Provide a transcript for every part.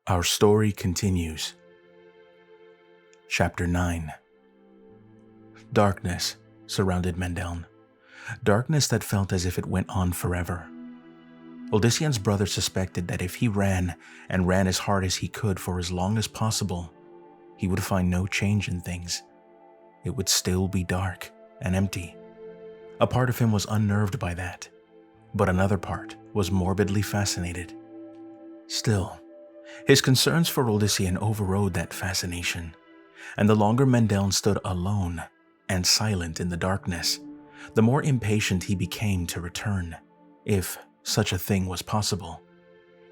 Our story continues. Chapter 9. Darkness surrounded Mendeln. Darkness that felt as if it went on forever. Odyssean's brother suspected that if he ran and ran as hard as he could for as long as possible, he would find no change in things. It would still be dark and empty. A part of him was unnerved by that, but another part was morbidly fascinated. Still, his concerns for Odyssean overrode that fascination, and the longer Mendeln stood alone and silent in the darkness, the more impatient he became to return, if such a thing was possible.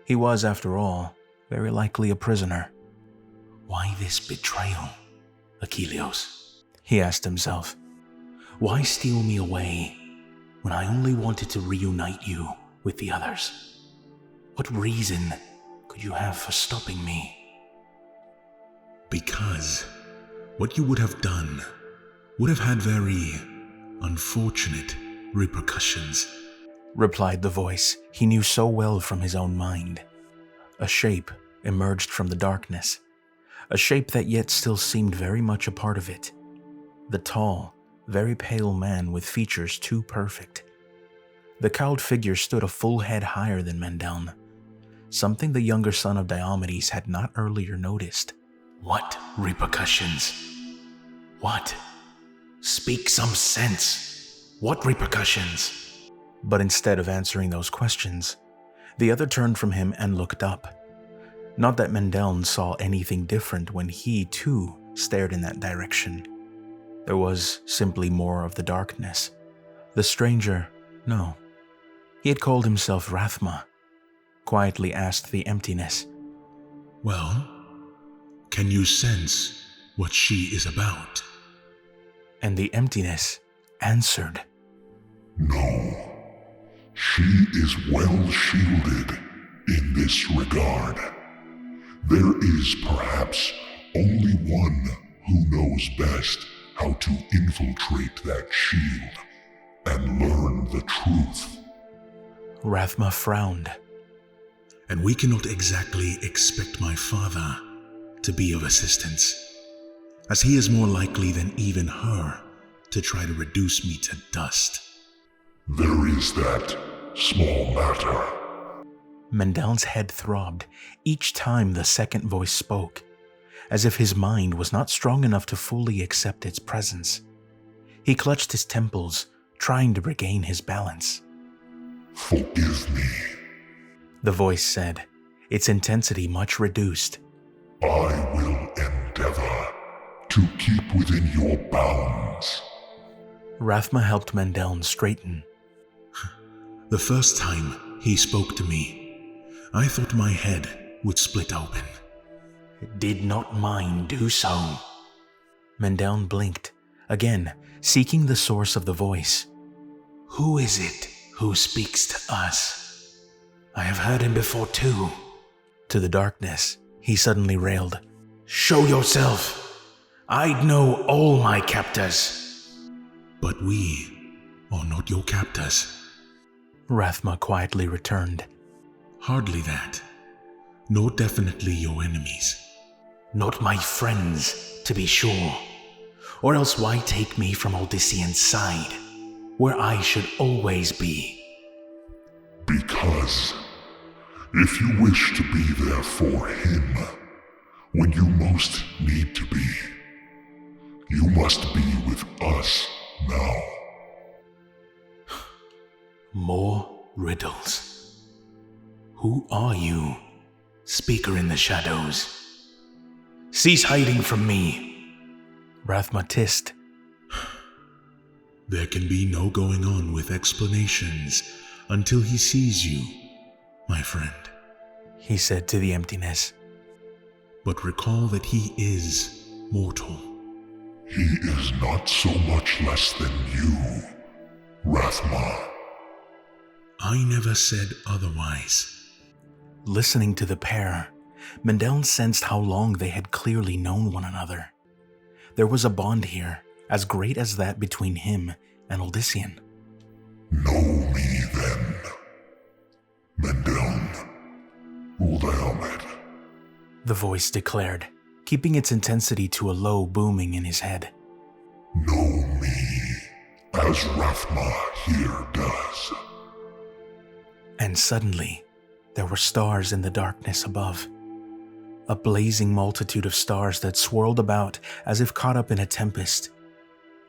He was, after all, very likely a prisoner. Why this betrayal, Achilles? He asked himself. Why steal me away when I only wanted to reunite you with the others? What reason could you have for stopping me? Because what you would have done would have had very unfortunate repercussions, replied the voice he knew so well from his own mind. A shape emerged from the darkness, a shape that yet still seemed very much a part of it. The tall, very pale man with features too perfect. The cowled figure stood a full head higher than Mendeln, something the younger son of Diomedes had not earlier noticed. What repercussions? What? Speak some sense. What repercussions? But instead of answering those questions, the other turned from him and looked up. Not that Mendeln saw anything different when he, too, stared in that direction. There was simply more of the darkness. The stranger, no. He had called himself Rathma, quietly asked the emptiness. Well, can you sense what she is about? And the emptiness answered. No, she is well shielded in this regard. There is perhaps only one who knows best how to infiltrate that shield and learn the truth. Rathma frowned. And we cannot exactly expect my father to be of assistance, as he is more likely than even her to try to reduce me to dust. There is that small matter. Mendeln's head throbbed each time the second voice spoke, as if his mind was not strong enough to fully accept its presence. He clutched his temples, trying to regain his balance. Forgive me, the voice said, its intensity much reduced. I will endeavor to keep within your bounds. Rathma helped Mendeln straighten. The first time he spoke to me, I thought my head would split open. Did not mine do so? Mendeln blinked, again seeking the source of the voice. Who is it who speaks to us? I have heard him before too. To the darkness, he suddenly railed. Show yourself. I'd know all my captors. But we are not your captors, Rathma quietly returned. Hardly that, nor definitely your enemies. Not my friends, to be sure. Or else why take me from Odyssean's side, where I should always be? Because if you wish to be there for him, when you most need to be, you must be with us now. More riddles. Who are you, speaker in the shadows? Cease hiding from me. Rathma hissed. There can be no going on with explanations until he sees you, my friend, he said to the emptiness. But recall that he is mortal. He is not so much less than you, Rathma. I never said otherwise. Listening to the pair, Mendeln sensed how long they had clearly known one another. There was a bond here, as great as that between him and Odyssean. Know me then, Mendeln, Uldaelmed. the voice declared, keeping its intensity to a low booming in his head. Know me, as Rathma here does. And suddenly, there were stars in the darkness above. A blazing multitude of stars that swirled about as if caught up in a tempest.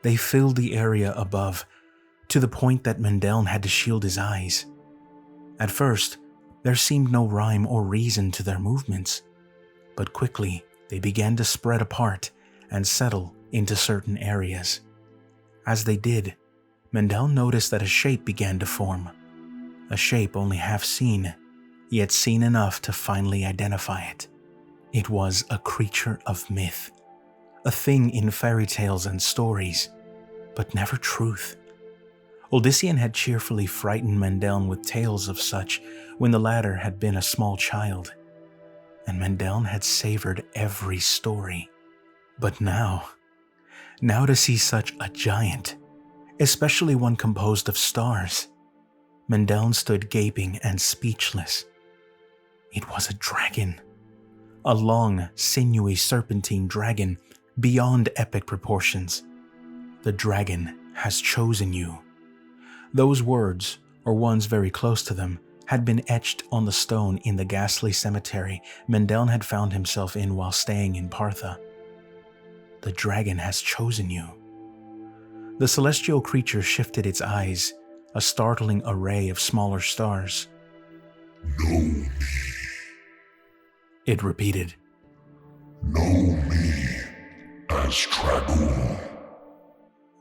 They filled the area above, to the point that Mendeln had to shield his eyes. At first, there seemed no rhyme or reason to their movements, but quickly they began to spread apart and settle into certain areas. As they did, Mendeln noticed that a shape began to form. A shape only half seen, yet seen enough to finally identify it. It was a creature of myth, a thing in fairy tales and stories, but never truth. Odyssean had cheerfully frightened Mendeln with tales of such when the latter had been a small child, and Mendeln had savored every story. But now to see such a giant, especially one composed of stars, Mendeln stood gaping and speechless. It was a dragon. A long, sinewy serpentine dragon beyond epic proportions. The dragon has chosen you. Those words, or ones very close to them, had been etched on the stone in the ghastly cemetery Mendeln had found himself in while staying in Partha. The dragon has chosen you. The celestial creature shifted its eyes, a startling array of smaller stars. Know me. It repeated. Know me as Tragul.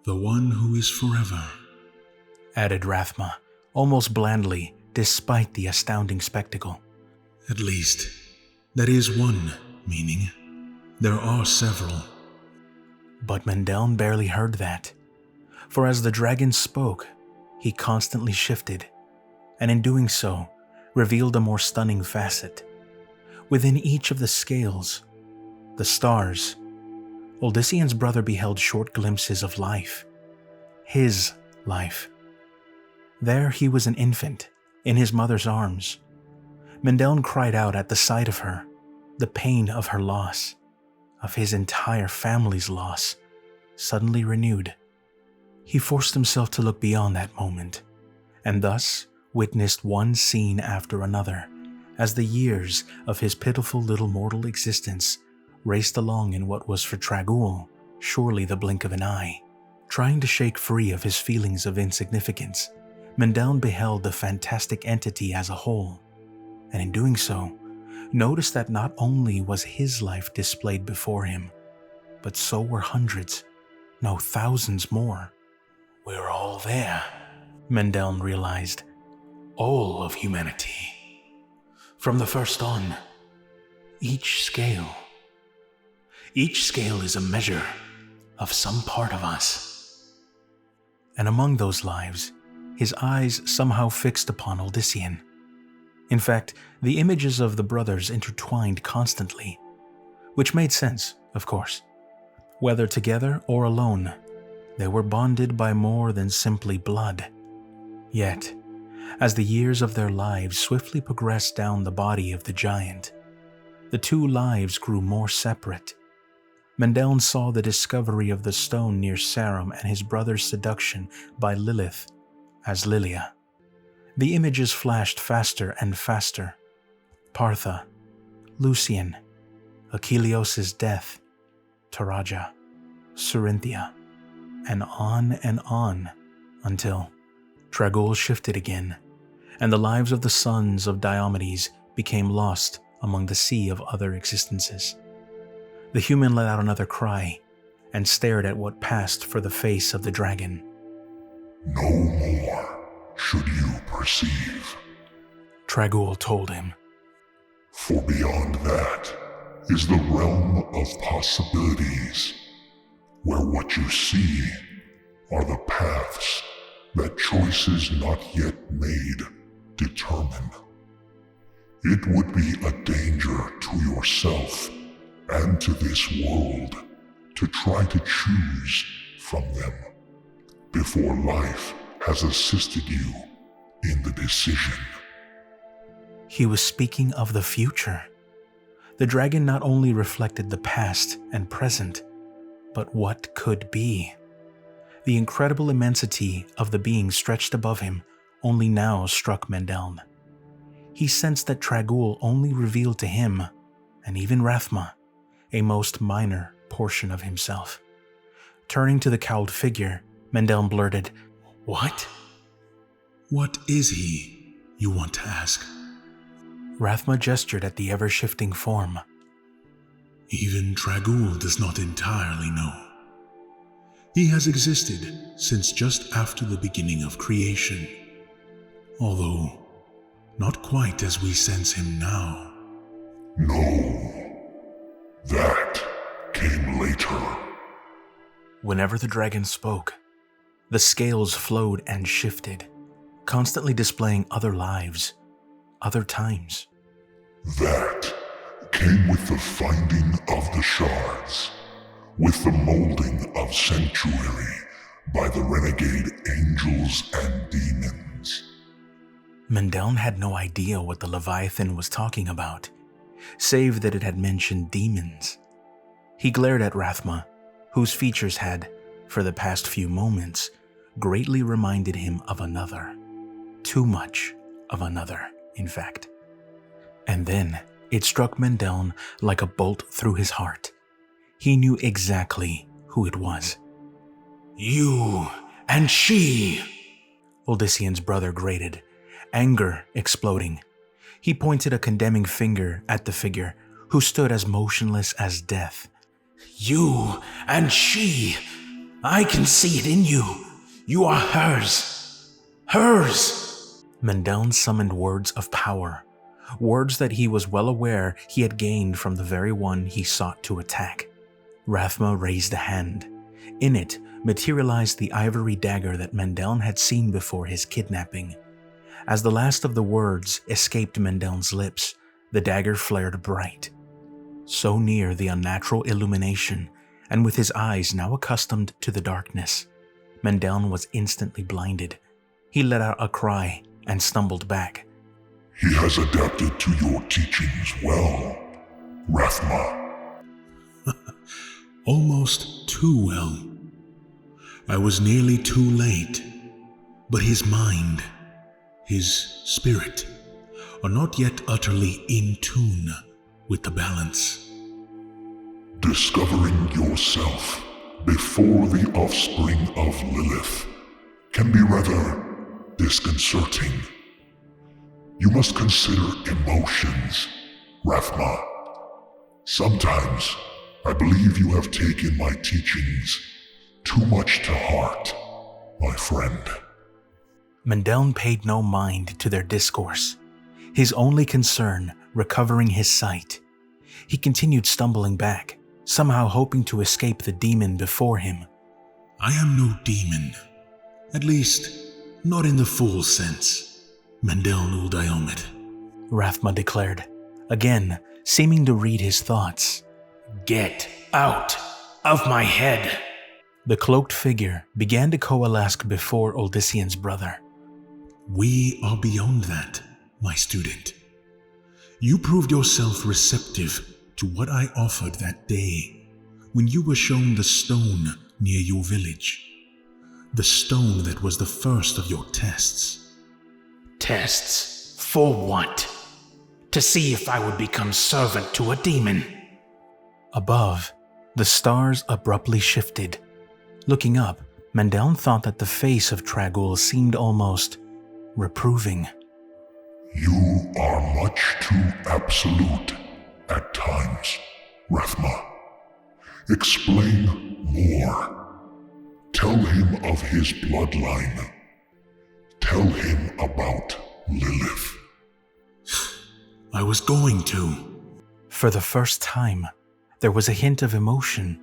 The one who is forever. Added Rathma, almost blandly, despite the astounding spectacle. At least, that is one meaning. There are several. But Mendeln barely heard that, for as the dragon spoke, he constantly shifted, and in doing so, revealed a more stunning facet. Within each of the scales, the stars, Odyssean's brother beheld short glimpses of life. His life. There he was an infant, in his mother's arms. Mendeln cried out at the sight of her, the pain of her loss, of his entire family's loss, suddenly renewed. He forced himself to look beyond that moment, and thus witnessed one scene after another, as the years of his pitiful little mortal existence raced along in what was for Tragul surely the blink of an eye. Trying to shake free of his feelings of insignificance, Mendeln beheld the fantastic entity as a whole, and in doing so, noticed that not only was his life displayed before him, but so were hundreds, no thousands more. We're all there, Mendeln realized. All of humanity. From the first on, each scale is a measure of some part of us. And among those lives, his eyes somehow fixed upon Odyssean. In fact, the images of the brothers intertwined constantly, which made sense, of course. Whether together or alone, they were bonded by more than simply blood. Yet, as the years of their lives swiftly progressed down the body of the giant, the two lives grew more separate. Mendeln saw the discovery of the stone near Sarum and his brother's seduction by Lilith as Lilia. The images flashed faster and faster. Partha, Lucian, Achilleos' death, Taraja, Cerinthia, and on until Tragul shifted again, and the lives of the sons of Diomedes became lost among the sea of other existences. The human let out another cry and stared at what passed for the face of the dragon. No more should you perceive, Tragul told him. for beyond that is the realm of possibilities, where what you see are the paths that choices not yet made determine. It would be a danger to yourself and to this world to try to choose from them before life has assisted you in the decision. He was speaking of the future, The dragon not only reflected the past and present, but what could be. The incredible immensity of the being stretched above him only now struck Mendeln. He sensed that Tragul only revealed to him, and even Rathma, a most minor portion of himself. Turning to the cowled figure, Mendeln blurted, "What?" What is he, you want to ask? Rathma gestured at the ever-shifting form. Even Tragul does not entirely know. He has existed since just after the beginning of creation, although not quite as we sense him now. No, that came later. Whenever the dragon spoke, the scales flowed and shifted, constantly displaying other lives, other times. That came with the finding of the shards, with the molding of sanctuary by the renegade angels and demons. Mendeln had no idea what the Leviathan was talking about, save that it had mentioned demons. He glared at Rathma, whose features had, for the past few moments, greatly reminded him of another. Too much of another, in fact. And then it struck Mendeln like a bolt through his heart. He knew exactly who it was. You and she! Odyssean's brother grated, anger exploding. He pointed a condemning finger at the figure, who stood as motionless as death. You and she! I can see it in you! You are hers! Hers! Mendeln summoned words of power, words that he was well aware he had gained from the very one he sought to attack. Rathma raised a hand. In it materialized the ivory dagger that Mendeln had seen before his kidnapping. As the last of the words escaped Mendeln's lips, the dagger flared bright. So near the unnatural illumination, and with his eyes now accustomed to the darkness, Mendeln was instantly blinded. He let out a cry and stumbled back. He has adapted to your teachings well, Rathma. Almost too well. I was nearly too late, but his mind, his spirit, are not yet utterly in tune with the balance. Discovering yourself before the offspring of Lilith can be rather disconcerting. You must consider emotions, Rathma. Sometimes I believe you have taken my teachings too much to heart, my friend. Mendeln paid no mind to their discourse, his only concern recovering his sight. He continued stumbling back, somehow hoping to escape the demon before him. I am no demon. At least, not in the full sense, Mendeln Uldiomet, Rathma declared, again seeming to read his thoughts. Get out of my head! The cloaked figure began to coalesce before Odyssean's brother. We are beyond that, my student. You proved yourself receptive to what I offered that day when you were shown the stone near your village. The stone that was the first of your tests. Tests? For what? To see if I would become servant to a demon. Above, the stars abruptly shifted. Looking up, Mendeln thought that the face of Tragul seemed almost reproving. You are much too absolute at times, Rathma. Explain more. Tell him of his bloodline. Tell him about Lilith. I was going to. For the first time, there was a hint of emotion,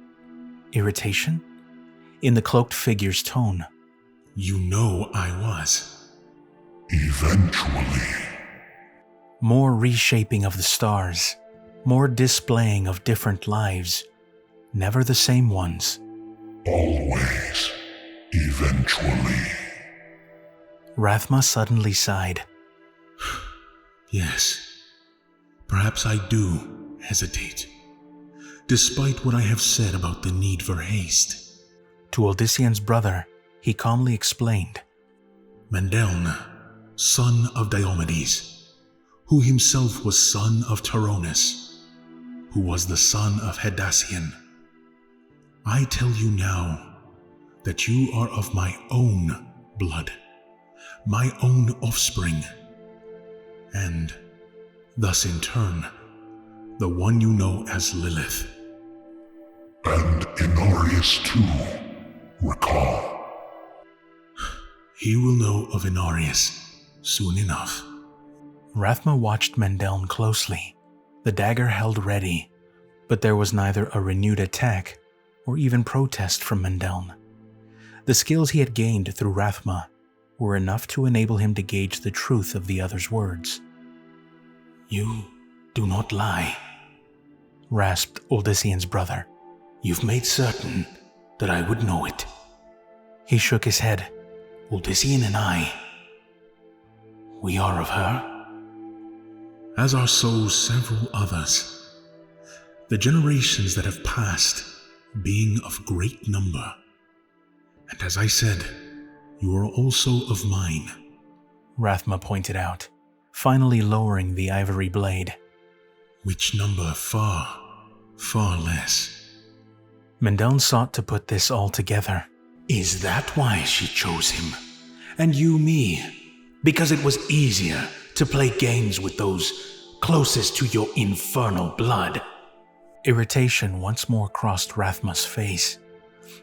irritation, in the cloaked figure's tone. You know I was. Eventually. More reshaping of the stars, more displaying of different lives, never the same ones. Always. Eventually. Rathma suddenly sighed. Yes. Perhaps I do hesitate, despite what I have said about the need for haste. To Odyssean's brother, he calmly explained, Mendeln, son of Diomedes, who himself was son of Turnus, who was the son of Hadassian. I tell you now that you are of my own blood, my own offspring, and thus in turn, the one you know as Lilith. And Inarius too, recall. He will know of Inarius soon enough. Rathma watched Mendeln closely, the dagger held ready, but there was neither a renewed attack or even protest from Mendeln. The skills he had gained through Rathma were enough to enable him to gauge the truth of the other's words. You do not lie, rasped Odyssean's brother. You've made certain that I would know it. He shook his head. Odyssean and I, we are of her. As are so several others, the generations that have passed being of great number. And as I said, you are also of mine, Rathma pointed out, finally lowering the ivory blade. Which number far, far less. Mendeln sought to put this all together. Is that why she chose him? And you me? Because it was easier to play games with those closest to your infernal blood. Irritation once more crossed Rathma's face.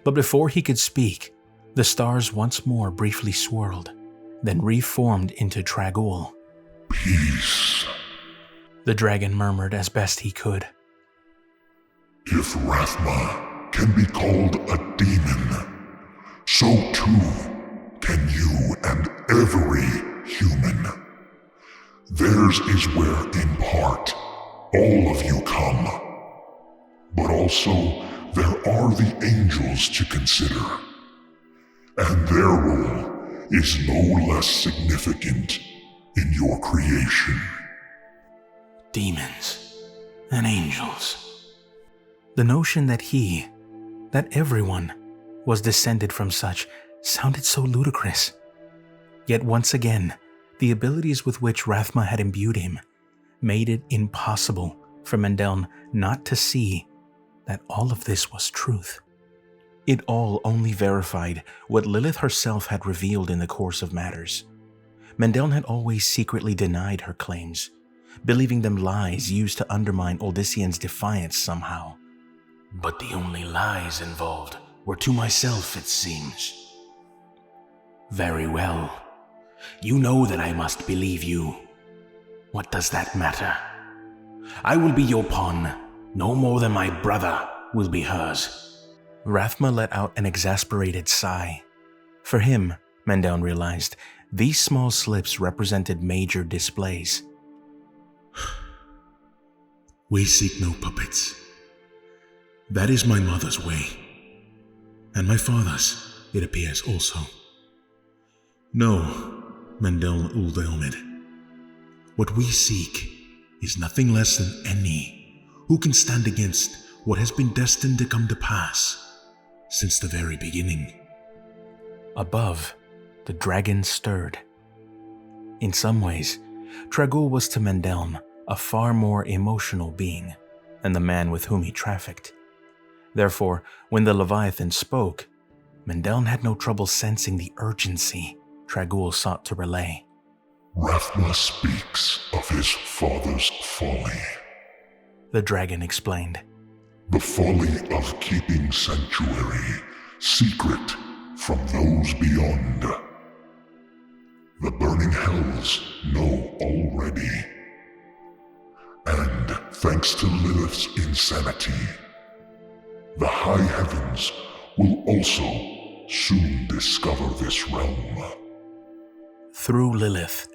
But before he could speak, the stars once more briefly swirled, then reformed into Tragul. Peace. The dragon murmured as best he could. If Rathma can be called a demon, so too can you and every human. Theirs is where, in part, all of you come. But also, there are the angels to consider. And their role is no less significant in your creation. Demons and angels. The notion that everyone, was descended from such sounded so ludicrous. Yet once again, the abilities with which Rathma had imbued him made it impossible for Mendeln not to see that all of this was truth. It all only verified what Lilith herself had revealed in the course of matters. Mendeln had always secretly denied her claims, believing them lies used to undermine Odyssean's defiance somehow. But the only lies involved were to myself, it seems. Very well. You know that I must believe you. What does that matter? I will be your pawn, no more than my brother will be hers. Rathma let out an exasperated sigh. For him, Mendeln realized, these small slips represented major displays. We seek no puppets. That is my mother's way. And my father's, it appears also. No, Mendeln Uldaomid. What we seek is nothing less than any who can stand against what has been destined to come to pass since the very beginning. Above, the dragon stirred. In some ways, Tragul was to Mendeln a far more emotional being than the man with whom he trafficked. Therefore, when the Leviathan spoke, Mendeln had no trouble sensing the urgency Tragul sought to relay. Rathma speaks of his father's folly. The dragon explained. The folly of keeping sanctuary secret from those beyond. The burning hells know already. And thanks to Lilith's insanity, the high heavens will also soon discover this realm. Through Lilith,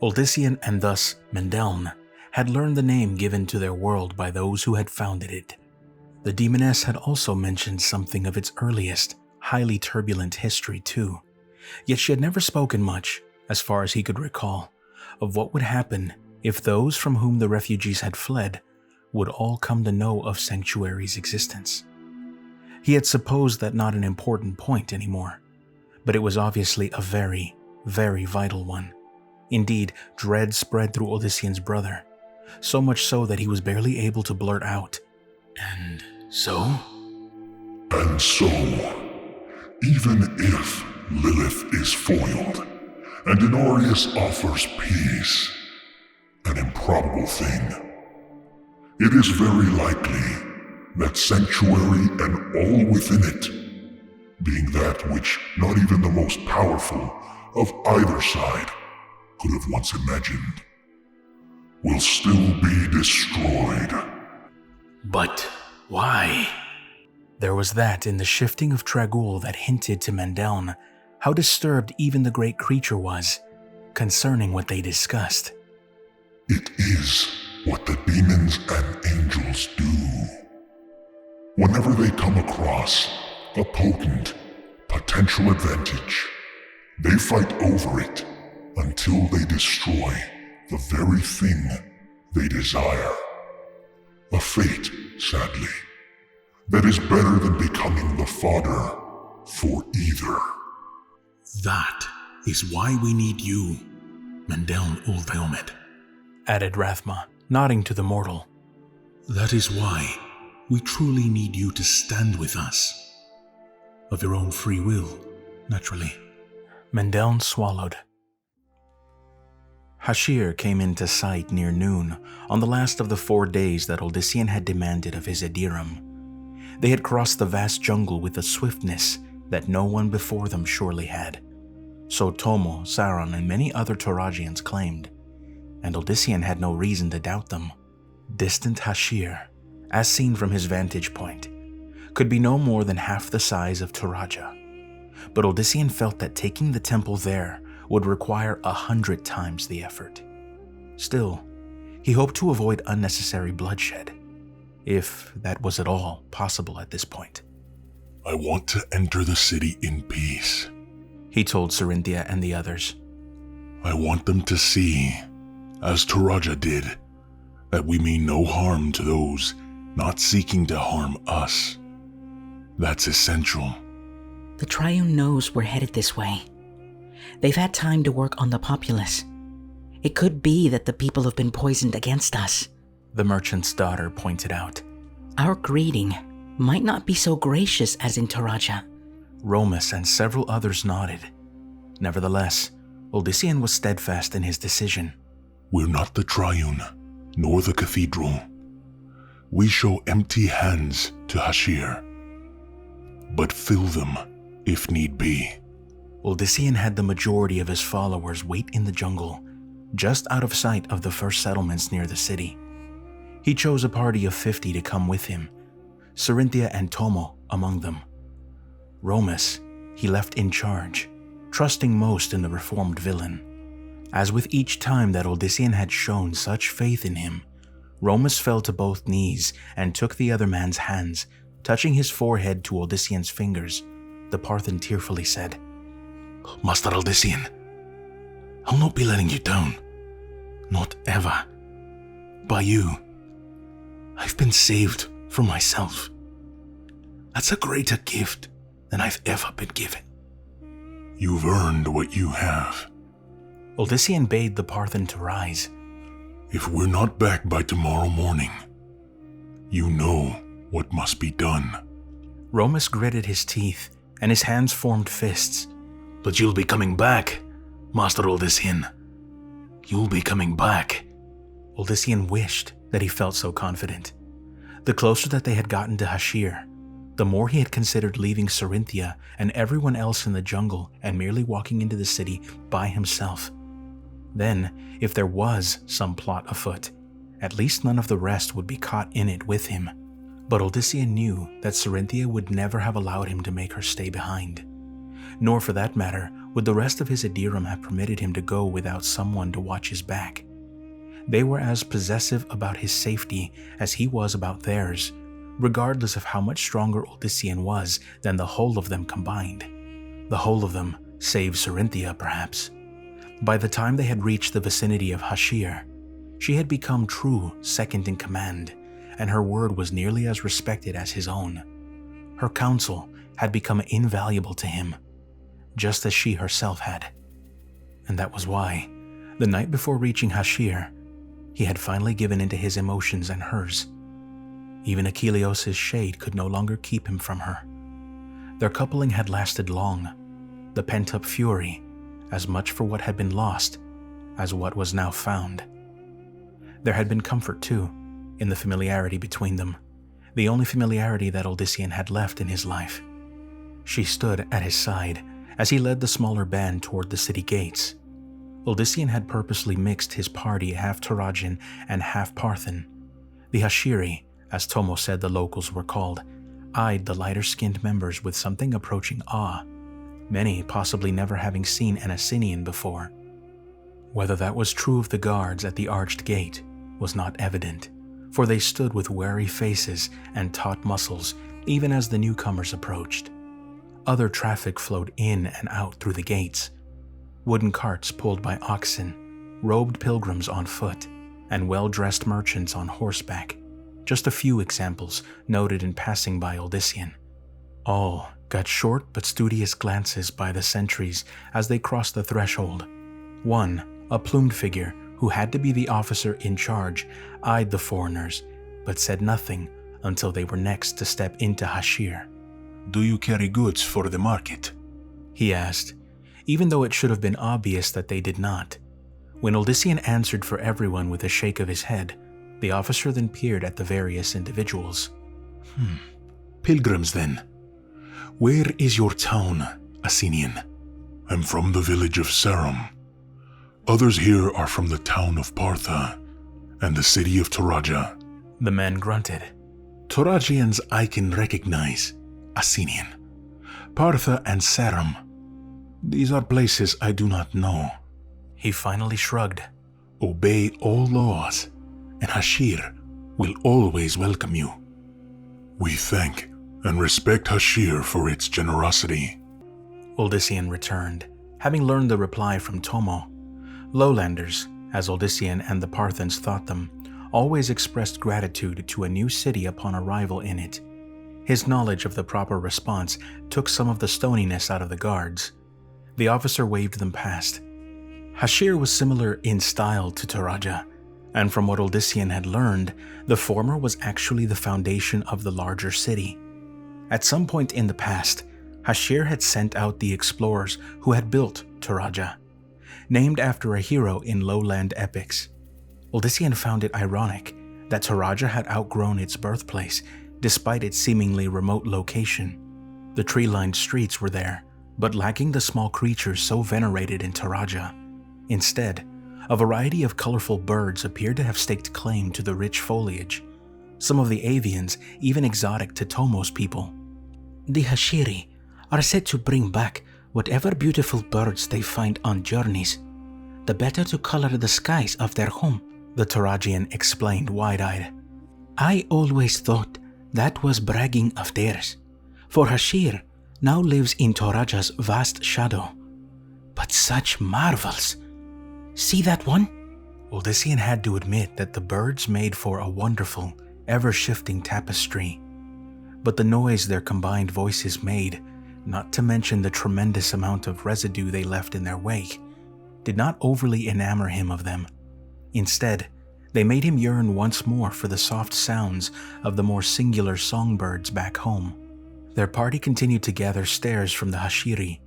Odyssean and thus Mendeln had learned the name given to their world by those who had founded it. The demoness had also mentioned something of its earliest, highly turbulent history too, yet she had never spoken much, as far as he could recall, of what would happen if those from whom the refugees had fled would all come to know of Sanctuary's existence. He had supposed that not an important point anymore, but it was obviously a very, very vital one. Indeed, dread spread through Odyssean's brother, so much so that he was barely able to blurt out, And so? And so, even if Lilith is foiled, and Honorius offers peace, an improbable thing, it is very likely that Sanctuary and all within it, being that which not even the most powerful of either side could have once imagined, will still be destroyed. But why? There was that in the shifting of Tragul that hinted to Mendeln how disturbed even the great creature was concerning what they discussed. It is what the demons and angels do. Whenever they come across a potent potential advantage, they fight over it until they destroy the very thing they desire. A fate, sadly, that is better than becoming the fodder for either. That is why we need you, Mendeln Ultiomed. Added Rathma, nodding to the mortal. That is why we truly need you to stand with us. Of your own free will, naturally. Mendeln swallowed. Hashir came into sight near noon on the last of the 4 days that Odyssean had demanded of his Edirum. They had crossed the vast jungle with a swiftness that no one before them surely had. So Tomo, Saron, and many other Toragians claimed, and Odyssean had no reason to doubt them. Distant Hashir, as seen from his vantage point, could be no more than half the size of Toraja. But Odyssean felt that taking the temple there would require 100 times the effort. Still, he hoped to avoid unnecessary bloodshed, if that was at all possible at this point. I want to enter the city in peace, he told Cerinthia and the others. I want them to see, as Toraja did, that we mean no harm to those not seeking to harm us. That's essential. The Triune knows we're headed this way. They've had time to work on the populace. It could be that the people have been poisoned against us, the merchant's daughter pointed out. Our greeting might not be so gracious as in Toraja. Romus and several others nodded. Nevertheless, Odyssean was steadfast in his decision. We're not the Triune, nor the Cathedral. We show empty hands to Hashir, but fill them if need be. Odyssean had the majority of his followers wait in the jungle, just out of sight of the first settlements near the city. He chose a party of 50 to come with him, Cerinthia and Tomo among them. Romus he left in charge, trusting most in the reformed villain. As with each time that Odyssean had shown such faith in him, Romus fell to both knees and took the other man's hands, touching his forehead to Odyssean's fingers. The Parthian tearfully said, Master Odyssean, I'll not be letting you down. Not ever. By you. I've been saved from myself. That's a greater gift than I've ever been given. You've earned what you have. Odyssean bade the Parthian to rise. If we're not back by tomorrow morning, you know what must be done. Romus gritted his teeth, and his hands formed fists. But you'll be coming back, Master Odyssean. You'll be coming back. Odyssean wished that he felt so confident. The closer that they had gotten to Hashir, the more he had considered leaving Cerinthia and everyone else in the jungle and merely walking into the city by himself. Then, if there was some plot afoot, at least none of the rest would be caught in it with him. But Odyssean knew that Cerinthia would never have allowed him to make her stay behind. Nor, for that matter, would the rest of his Edirum have permitted him to go without someone to watch his back. They were as possessive about his safety as he was about theirs, regardless of how much stronger Odyssean was than the whole of them combined. The whole of them, save Cerinthia perhaps. By the time they had reached the vicinity of Hashir, she had become true second in command, and her word was nearly as respected as his own. Her counsel had become invaluable to him, just as she herself had. And that was why, the night before reaching Hashir, he had finally given into his emotions and hers. Even Achilleos' shade could no longer keep him from her. Their coupling had lasted long, the pent-up fury, as much for what had been lost as what was now found. There had been comfort, too, in the familiarity between them, the only familiarity that Odyssean had left in his life. She stood at his side as he led the smaller band toward the city gates. Odyssean had purposely mixed his party half Tarajan and half Parthan. The Hashiri, as Tomo said the locals were called, eyed the lighter-skinned members with something approaching awe, many possibly never having seen an Assyrian before. Whether that was true of the guards at the arched gate was not evident, for they stood with wary faces and taut muscles even as the newcomers approached. Other traffic flowed in and out through the gates. Wooden carts pulled by oxen, robed pilgrims on foot, and well-dressed merchants on horseback. Just a few examples noted in passing by Odyssean. All got short but studious glances by the sentries as they crossed the threshold. One, a plumed figure who had to be the officer in charge, eyed the foreigners, but said nothing until they were next to step into Hashir. "Do you carry goods for the market?" he asked, even though it should have been obvious that they did not. When Odyssean answered for everyone with a shake of his head, the officer then peered at the various individuals. "Pilgrims, then. Where is your town, Athenian?" "I'm from the village of Sarum. Others here are from the town of Partha and the city of Taraja." The man grunted. "Tarajians I can recognize, Athenian. Partha and Sarum. These are places I do not know." He finally shrugged. "Obey all laws, and Hashir will always welcome you." "We thank and respect Hashir for its generosity," Odyssean returned, having learned the reply from Tomo. Lowlanders, as Odyssean and the Parthans thought them, always expressed gratitude to a new city upon arrival in it. His knowledge of the proper response took some of the stoniness out of the guards. The officer waved them past. Hashir was similar in style to Taraja, and from what Odyssean had learned, the former was actually the foundation of the larger city. At some point in the past, Hashir had sent out the explorers who had built Taraja, named after a hero in lowland epics. Odyssean found it ironic that Taraja had outgrown its birthplace despite its seemingly remote location. The tree-lined streets were there, but lacking the small creatures so venerated in Taraja. Instead, a variety of colorful birds appeared to have staked claim to the rich foliage, some of the avians even exotic to Tomo's people. The Hashiri are said to bring back whatever beautiful birds they find on journeys, the better to color the skies of their home, the Tarajian explained wide-eyed. I always thought that was bragging of theirs, for Hashir now lives in Toraja's vast shadow. But such marvels! See that one? Odyssean had to admit that the birds made for a wonderful, ever-shifting tapestry. But the noise their combined voices made, not to mention the tremendous amount of residue they left in their wake, did not overly enamor him of them. Instead, they made him yearn once more for the soft sounds of the more singular songbirds back home. Their party continued to gather stares from the Hashiri,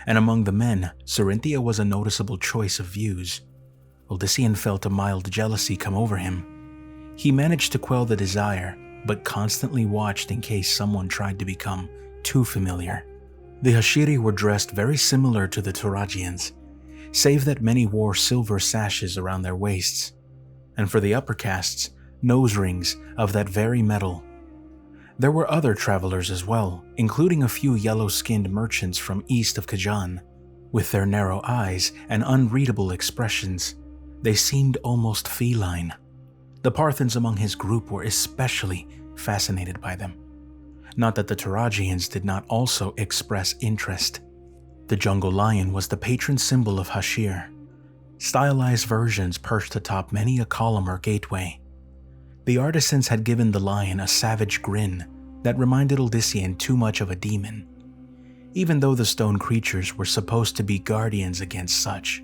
and among the men, Cerinthia was a noticeable choice of views. Odyssean felt a mild jealousy come over him. He managed to quell the desire, but constantly watched in case someone tried to become too familiar. The Hashiri were dressed very similar to the Tarajians, save that many wore silver sashes around their waists, and for the upper castes, nose rings of that very metal. There were other travelers as well, including a few yellow-skinned merchants from east of Kajan. With their narrow eyes and unreadable expressions, they seemed almost feline. The Parthans among his group were especially fascinated by them. Not that the Tarajians did not also express interest. The jungle lion was the patron symbol of Hashir. Stylized versions perched atop many a column or gateway. The artisans had given the lion a savage grin that reminded Odyssean too much of a demon, even though the stone creatures were supposed to be guardians against such.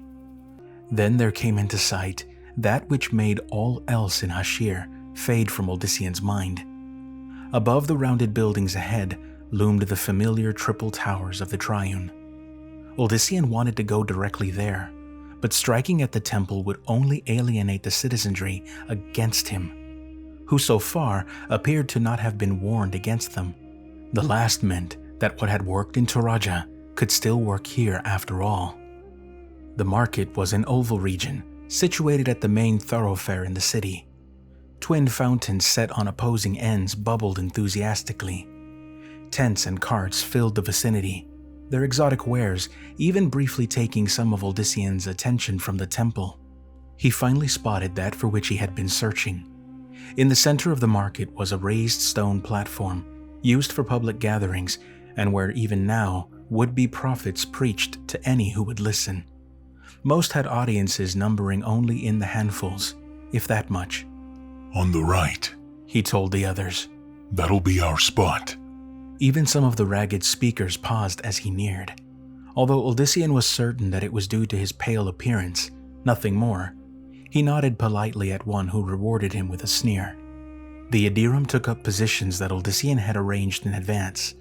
Then there came into sight that which made all else in Hashir fade from Odyssean's mind. Above the rounded buildings ahead loomed the familiar triple towers of the Triune. Odyssean wanted to go directly there, but striking at the temple would only alienate the citizenry against him, who so far appeared to not have been warned against them. The last meant that what had worked in Toraja could still work here after all. The market was an oval region, situated at the main thoroughfare in the city. Twin fountains set on opposing ends bubbled enthusiastically. Tents and carts filled the vicinity, their exotic wares even briefly taking some of Odyssean's attention from the temple. He finally spotted that for which he had been searching. In the center of the market was a raised stone platform, used for public gatherings and where even now would-be prophets preached to any who would listen. Most had audiences numbering only in the handfuls, if that much. "On the right," he told the others. "That'll be our spot." Even some of the ragged speakers paused as he neared. Although Odyssean was certain that it was due to his pale appearance, nothing more, he nodded politely at one who rewarded him with a sneer. The Adiram took up positions that Odyssean had arranged in advance.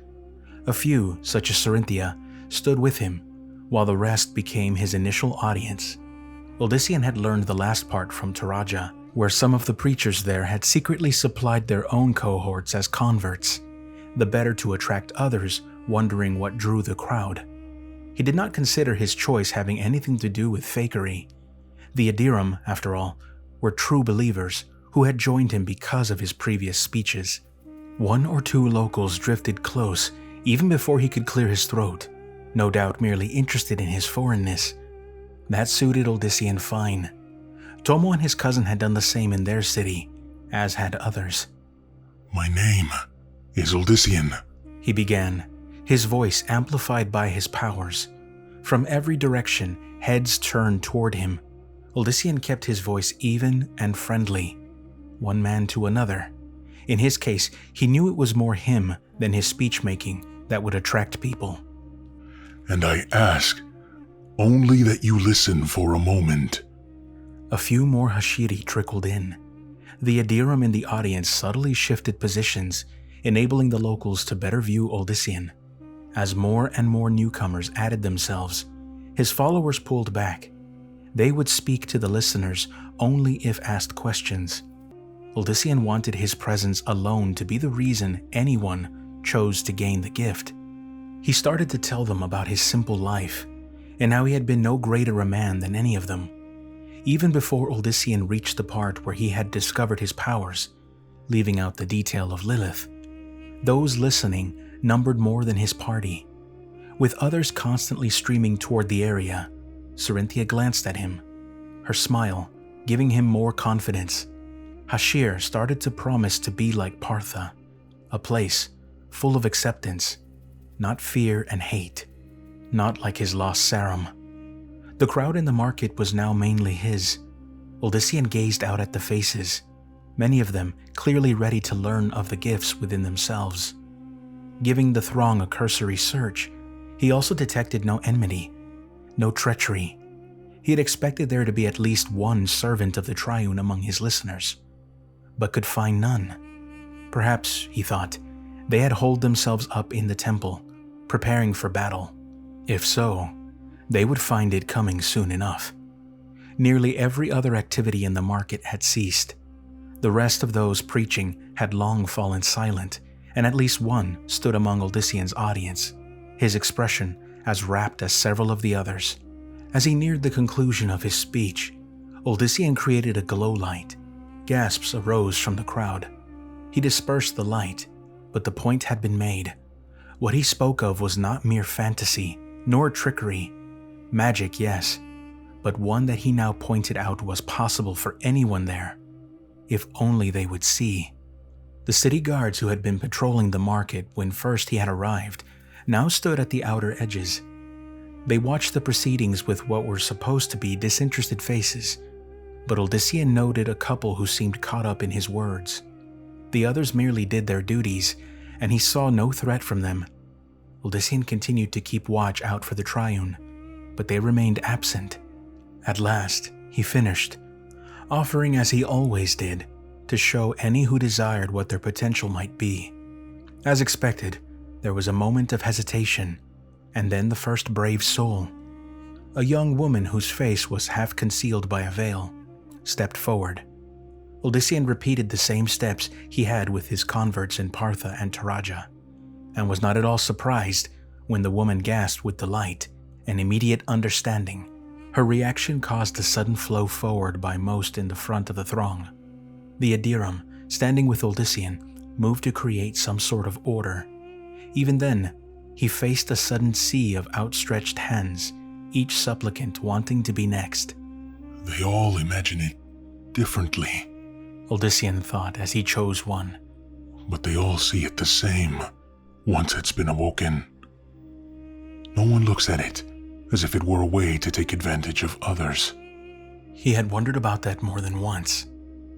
A few, such as Cerinthia, stood with him, while the rest became his initial audience. Odyssean had learned the last part from Toraja, where some of the preachers there had secretly supplied their own cohorts as converts, the better to attract others wondering what drew the crowd. He did not consider his choice having anything to do with fakery. The Adiram, after all, were true believers who had joined him because of his previous speeches. One or two locals drifted close even before he could clear his throat, no doubt merely interested in his foreignness. That suited Odyssean fine. Tomo and his cousin had done the same in their city, as had others. "My name is Odyssean," he began, his voice amplified by his powers. From every direction, heads turned toward him. Odyssean kept his voice even and friendly, one man to another. In his case, he knew it was more him than his speech-making that would attract people. "And I ask only that you listen for a moment." A few more Hashiri trickled in. The Adiram in the audience subtly shifted positions, enabling the locals to better view Odyssean. As more and more newcomers added themselves, his followers pulled back. They would speak to the listeners only if asked questions. Odyssean wanted his presence alone to be the reason anyone chose to gain the gift. He started to tell them about his simple life, and how he had been no greater a man than any of them. Even before Odyssean reached the part where he had discovered his powers, leaving out the detail of Lilith. Those listening numbered more than his party. With others constantly streaming toward the area, Cerinthia glanced at him, her smile giving him more confidence. Hashir started to promise to be like Partha, a place full of acceptance, not fear and hate, not like his lost Sarum. The crowd in the market was now mainly his. Odyssean gazed out at the faces, many of them clearly ready to learn of the gifts within themselves. Giving the throng a cursory search, he also detected no enmity, no treachery. He had expected there to be at least one servant of the Triune among his listeners, but could find none. Perhaps, he thought, they had holed themselves up in the temple, preparing for battle. If so, they would find it coming soon enough. Nearly every other activity in the market had ceased. The rest of those preaching had long fallen silent, and at least one stood among Odyssean's audience, his expression as rapt as several of the others. As he neared the conclusion of his speech, Odyssean created a glow light. Gasps arose from the crowd. He dispersed the light, but the point had been made. What he spoke of was not mere fantasy, nor trickery. Magic, yes, but one that he now pointed out was possible for anyone there, if only they would see. The city guards who had been patrolling the market when first he had arrived now stood at the outer edges. They watched the proceedings with what were supposed to be disinterested faces, but Odyssean noted a couple who seemed caught up in his words. The others merely did their duties, and he saw no threat from them. Odyssean continued to keep watch out for the Triune, but they remained absent. At last, he finished, offering as he always did, to show any who desired what their potential might be. As expected, there was a moment of hesitation, and then the first brave soul, a young woman whose face was half concealed by a veil, stepped forward. Odyssean repeated the same steps he had with his converts in Partha and Taraja, and was not at all surprised when the woman gasped with delight and immediate understanding. Her reaction caused a sudden flow forward by most in the front of the throng. The Adiram, standing with Odyssean, moved to create some sort of order. Even then, he faced a sudden sea of outstretched hands, each supplicant wanting to be next. They all imagine it differently, Odyssean thought as he chose one. but they all see it the same once it's been awoken. No one looks at it as if it were a way to take advantage of others. He had wondered about that more than once.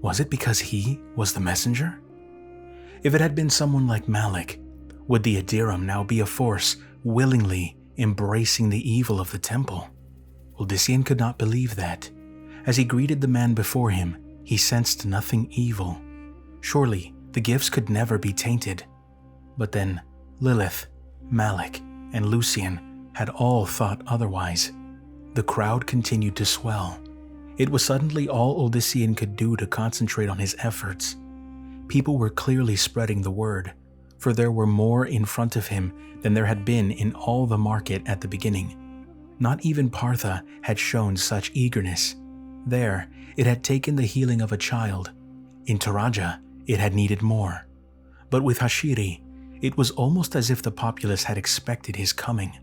Was it because he was the messenger? If it had been someone like Malik, would the Adiram now be a force willingly embracing the evil of the temple? Odyssean could not believe that. As he greeted the man before him, he sensed nothing evil. Surely the gifts could never be tainted. But then Lilith, Malik, and Lucian had all thought otherwise. The crowd continued to swell. It was suddenly all Odyssean could do to concentrate on his efforts. People were clearly spreading the word, for there were more in front of him than there had been in all the market at the beginning. Not even Partha had shown such eagerness. There, it had taken the healing of a child. In Taraja, it had needed more. But with Hashiri, it was almost as if the populace had expected his coming.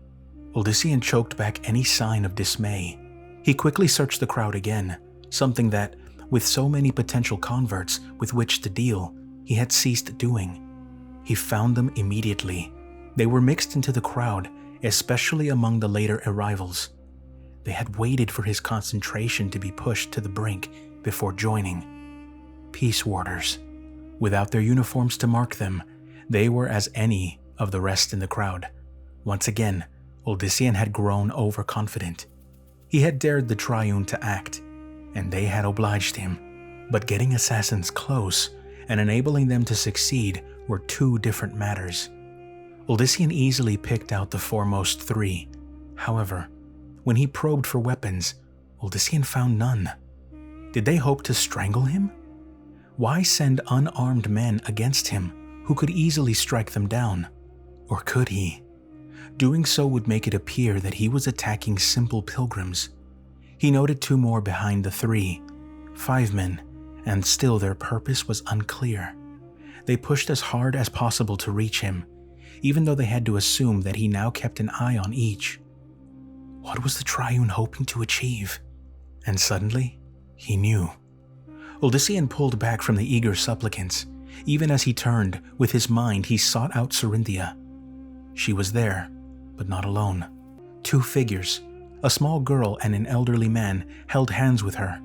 Odyssean choked back any sign of dismay. He quickly searched the crowd again, something that, with so many potential converts with which to deal, he had ceased doing. He found them immediately. They were mixed into the crowd, especially among the later arrivals. They had waited for his concentration to be pushed to the brink before joining. Peace warders. Without their uniforms to mark them, they were as any of the rest in the crowd. Once again, Odyssean had grown overconfident. He had dared the Triune to act, and they had obliged him. But getting assassins close and enabling them to succeed were two different matters. Odyssean easily picked out the foremost three. However, when he probed for weapons, Odyssean found none. Did they hope to strangle him? Why send unarmed men against him who could easily strike them down? Or could he? Doing so would make it appear that he was attacking simple pilgrims. He noted two more behind the three, 5 men, and still their purpose was unclear. They pushed as hard as possible to reach him, even though they had to assume that he now kept an eye on each. What was the Triune hoping to achieve? And suddenly, he knew. Odyssean pulled back from the eager supplicants. Even as he turned, with his mind he sought out Cerinthia. She was there, but not alone. 2 figures, a small girl and an elderly man, held hands with her.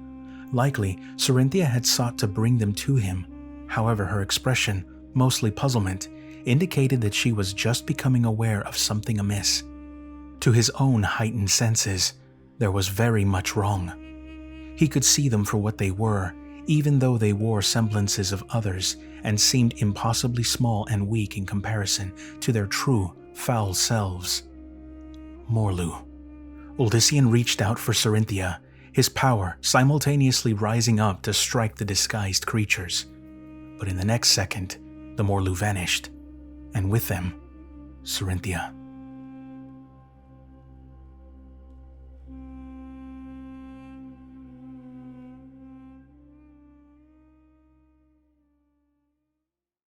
Likely, Cerinthia had sought to bring them to him. However, her expression, mostly puzzlement, indicated that she was just becoming aware of something amiss. To his own heightened senses, there was very much wrong. He could see them for what they were, even though they wore semblances of others and seemed impossibly small and weak in comparison to their true, foul selves. Morlu. Odyssean reached out for Cerinthia, his power simultaneously rising up to strike the disguised creatures. But in the next second, the Morlu vanished, and with them, Cerinthia.